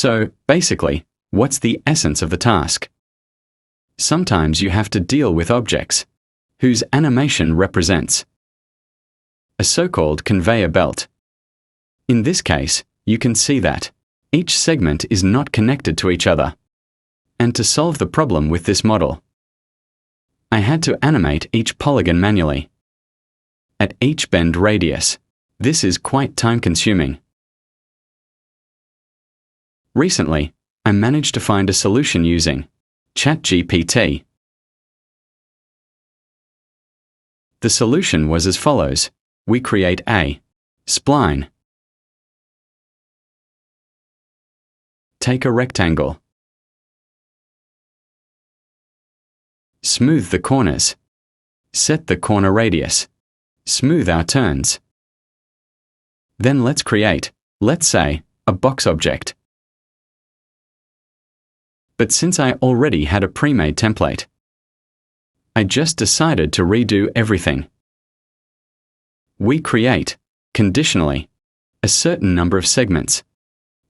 So, basically, what's the essence of the task? Sometimes you have to deal with objects, whose animation represents a so-called conveyor belt. In this case, you can see that each segment is not connected to each other. And to solve the problem with this model, I had to animate each polygon manually. At each bend radius, this is quite time-consuming. Recently, I managed to find a solution using ChatGPT. The solution was as follows. We create a spline. Take a rectangle. Smooth the corners. Set the corner radius. Smooth our turns. Then let's create, let's say, a box object. But since I already had a pre-made template, I just decided to redo everything. We create, conditionally, a certain number of segments,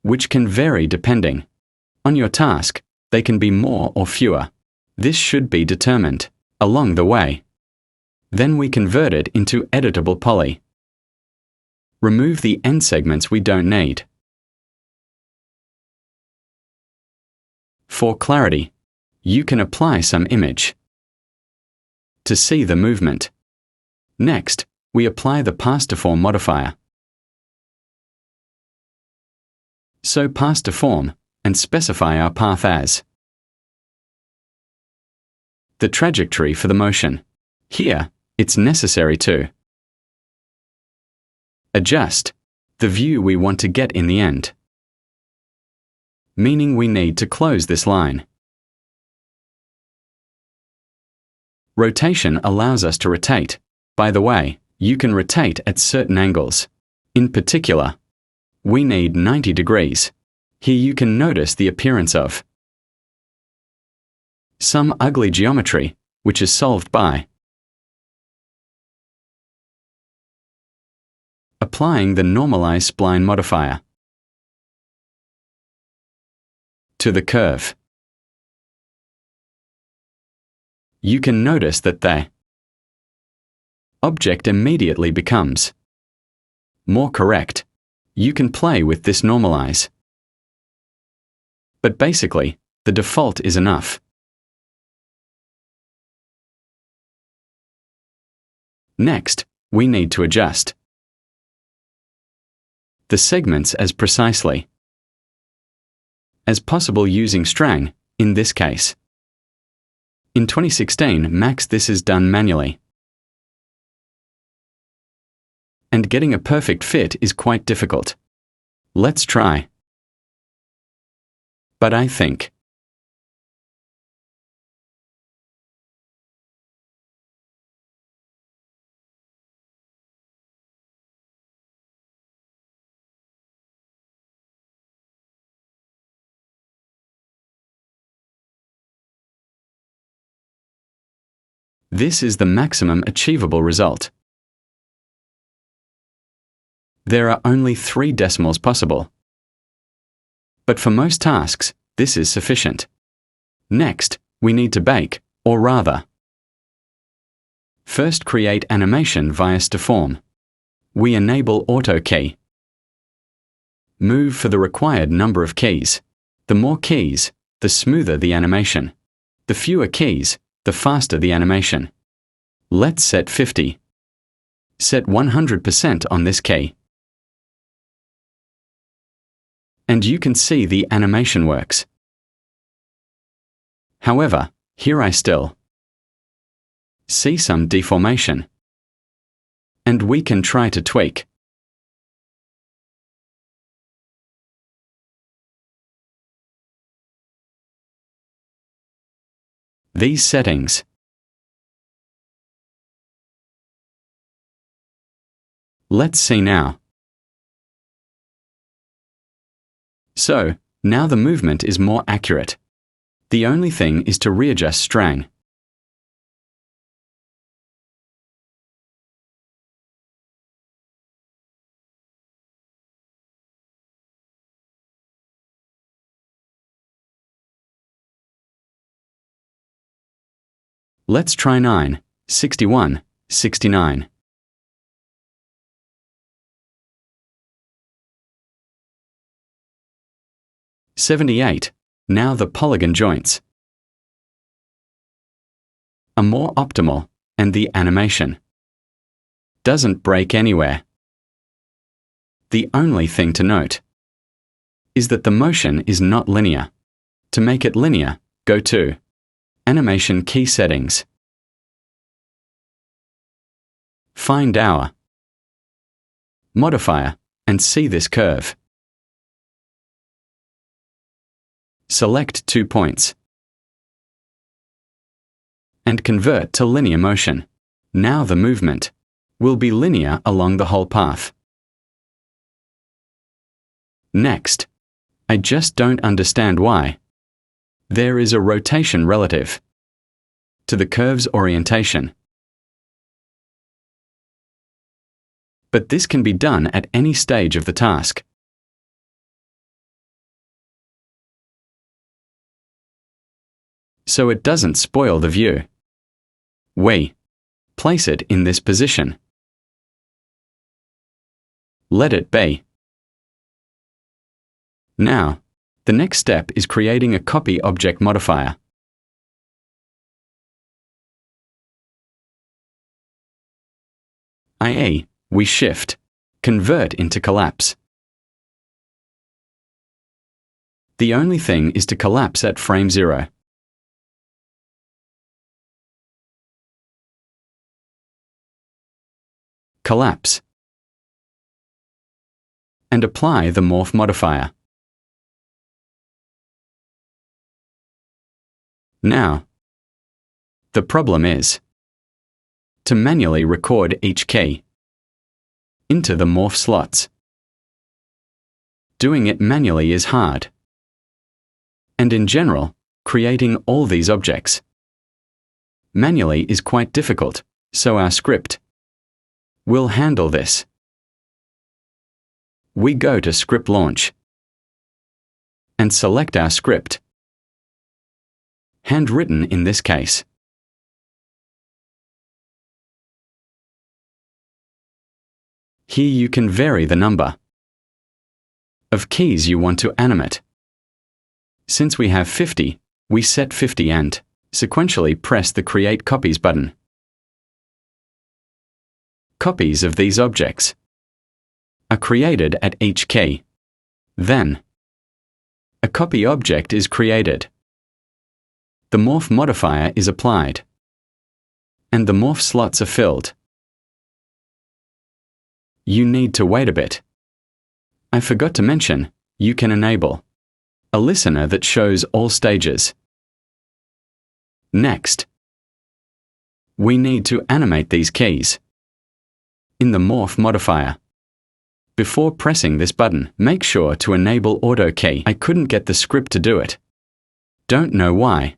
which can vary depending on your task. They can be more or fewer. This should be determined along the way. Then we convert it into editable poly. Remove the end segments we don't need. For clarity, you can apply some image to see the movement. Next, we apply the PathDeform modifier. So PathDeform and specify our path as the trajectory for the motion. Here, it's necessary to adjust the view we want to get in the end, meaning we need to close this line. Rotation allows us to rotate. By the way, you can rotate at certain angles. In particular, we need 90 degrees. Here you can notice the appearance of some ugly geometry, which is solved by applying the normalize spline modifier to the curve. You can notice that the object immediately becomes more correct. You can play with this normalize, but basically, the default is enough. Next, we need to adjust the segments as precisely as possible using Strang, in this case. In 2016, Max, this is done manually. And getting a perfect fit is quite difficult. Let's try. But I think this is the maximum achievable result. There are only 3 decimals possible. But for most tasks, this is sufficient. Next, we need to bake, or rather, first create animation via Deform. We enable Auto Key. Move for the required number of keys. The more keys, the smoother the animation. The fewer keys, the faster the animation. Let's set 50. Set 100% on this key. And you can see the animation works. However, here I still see some deformation. And we can try to tweak these settings. Let's see now. So, now the movement is more accurate. The only thing is to readjust Strang. Let's try 9, 61, 69. "78. Now the polygon joints are more optimal and the animation doesn't break anywhere. The only thing to note is that the motion is not linear. To make it linear, go to Animation Key Settings. Find our modifier and see this curve. Select 2 points and convert to linear motion. Now the movement will be linear along the whole path. Next, I just don't understand why there is a rotation relative to the curve's orientation. But this can be done at any stage of the task. So it doesn't spoil the view. We place it in this position. Let it be. Now, the next step is creating a copy object modifier. i.e., we shift, convert into collapse. The only thing is to collapse at frame 0. Collapse. And apply the morph modifier. Now, the problem is to manually record each key into the morph slots. Doing it manually is hard. And in general, creating all these objects manually is quite difficult, so our script will handle this. We go to Script Launch and select our script. Handwritten in this case. Here you can vary the number of keys you want to animate. Since we have 50, we set 50 and sequentially press the Create Copies button. Copies of these objects are created at each key. Then, a copy object is created. The morph modifier is applied, and the morph slots are filled. You need to wait a bit. I forgot to mention, you can enable a listener that shows all stages. Next, we need to animate these keys in the morph modifier. Before pressing this button, make sure to enable auto key. I couldn't get the script to do it. Don't know why.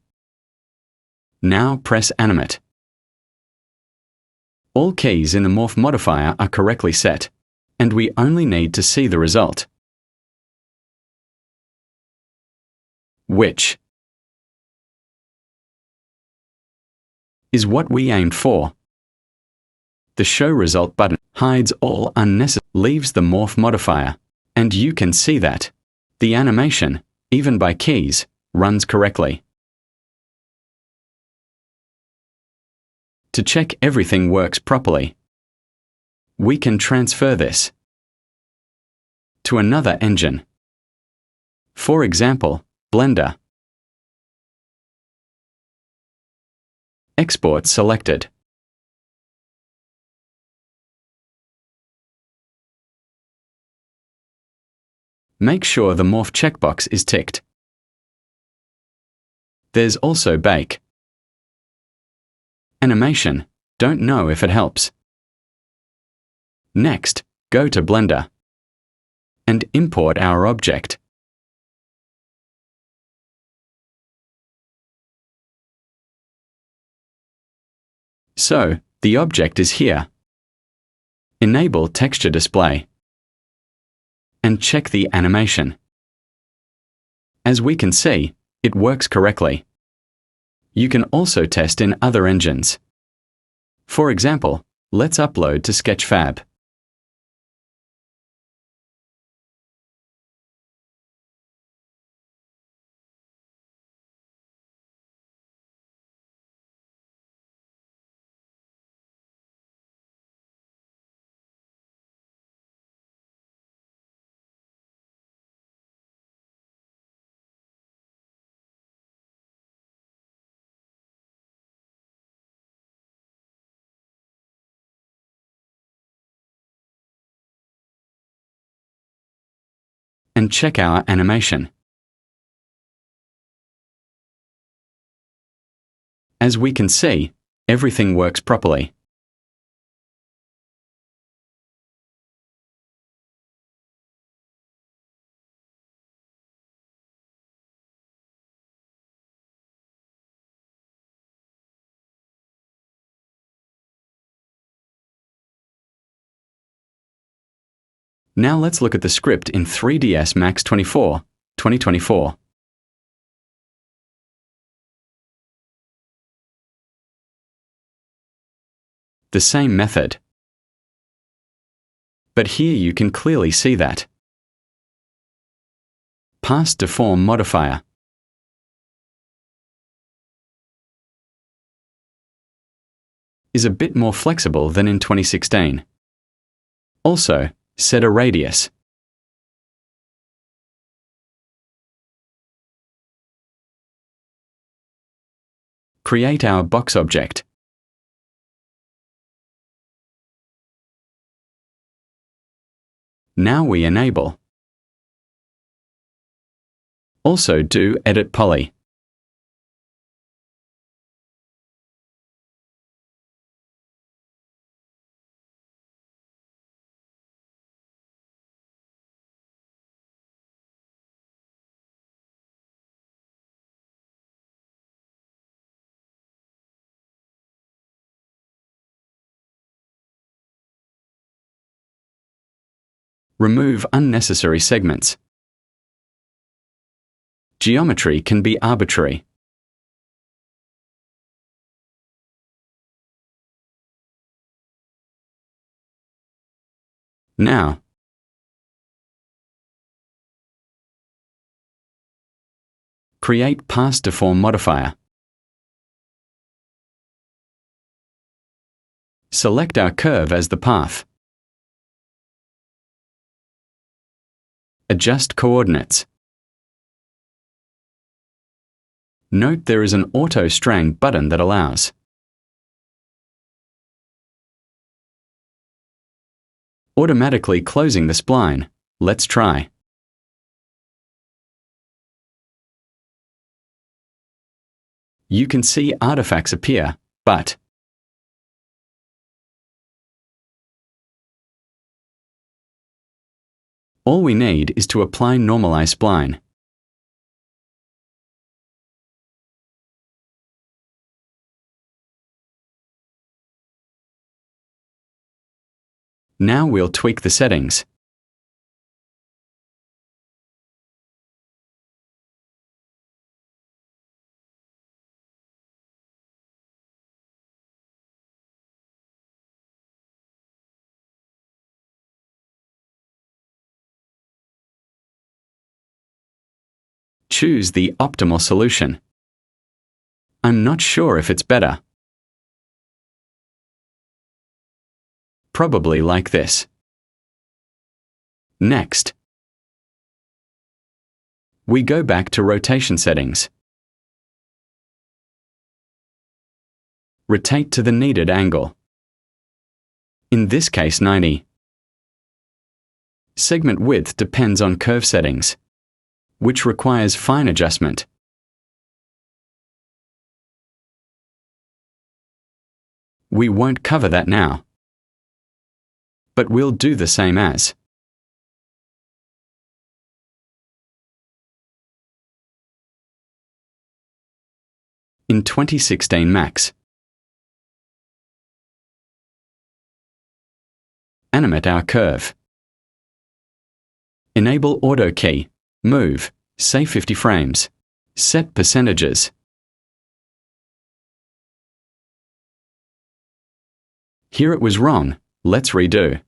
Now press Animate. All keys in the morph modifier are correctly set, and we only need to see the result, which is what we aimed for. The Show Result button hides all unnecessary, leaves the morph modifier, and you can see that the animation, even by keys, runs correctly. To check everything works properly, we can transfer this to another engine. For example, Blender. Export selected. Make sure the Morph checkbox is ticked. There's also Bake. Animation, don't know if it helps. Next, go to Blender and import our object. So, the object is here. Enable Texture Display and check the animation. As we can see, it works correctly. You can also test in other engines. For example, let's upload to Sketchfab. And check our animation. As we can see, everything works properly. Now let's look at the script in 3ds Max 24, 2024. The same method. But here you can clearly see that PathDeform modifier is a bit more flexible than in 2016. Also, set a radius. Create our box object. Now we enable. Also do Edit Poly. Remove unnecessary segments. Geometry can be arbitrary. Now, create PathDeform modifier. Select our curve as the path. Adjust coordinates. Note there is an Auto Strang button that allows automatically closing the spline. Let's try. You can see artifacts appear, but all we need is to apply Normalize Spline. Now we'll tweak the settings. Choose the optimal solution. I'm not sure if it's better. Probably like this. Next, we go back to rotation settings. Rotate to the needed angle. In this case 90. Segment width depends on curve settings, which requires fine adjustment. We won't cover that now, but we'll do the same as. In 2016 Max, animate our curve. Enable Auto Key. Move, say 50 frames. Set percentages. Here it was wrong. Let's redo.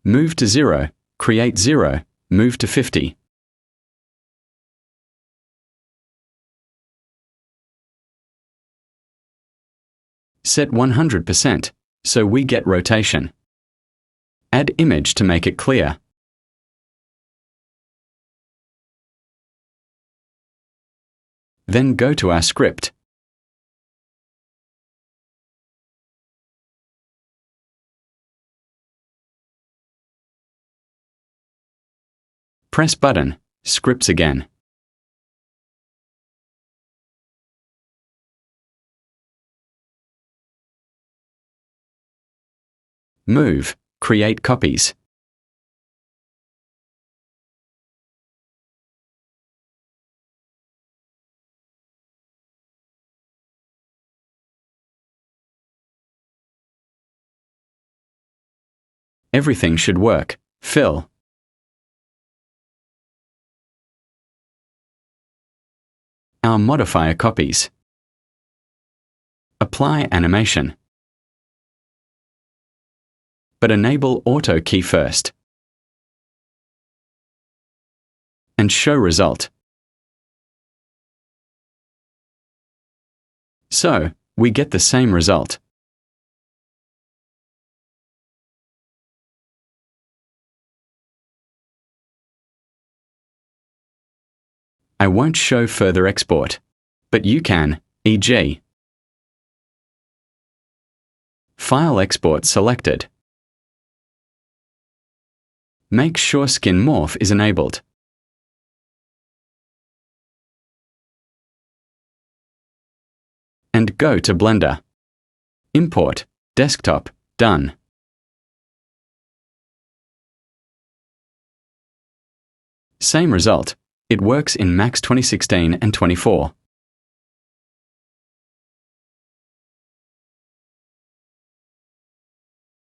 Move to 0, create 0, move to 50. Set 100%, so we get rotation. Add image to make it clear. Then go to our script. Press button, scripts again. Move, create copies. Everything should work. Fill. Our modifier copies. Apply animation. But enable auto key first. And show result. So, we get the same result. I won't show further export, but you can, e.g. File export selected. Make sure Skin Morph is enabled. And go to Blender. Import, Desktop, done. Same result. It works in Max 2016 and 24.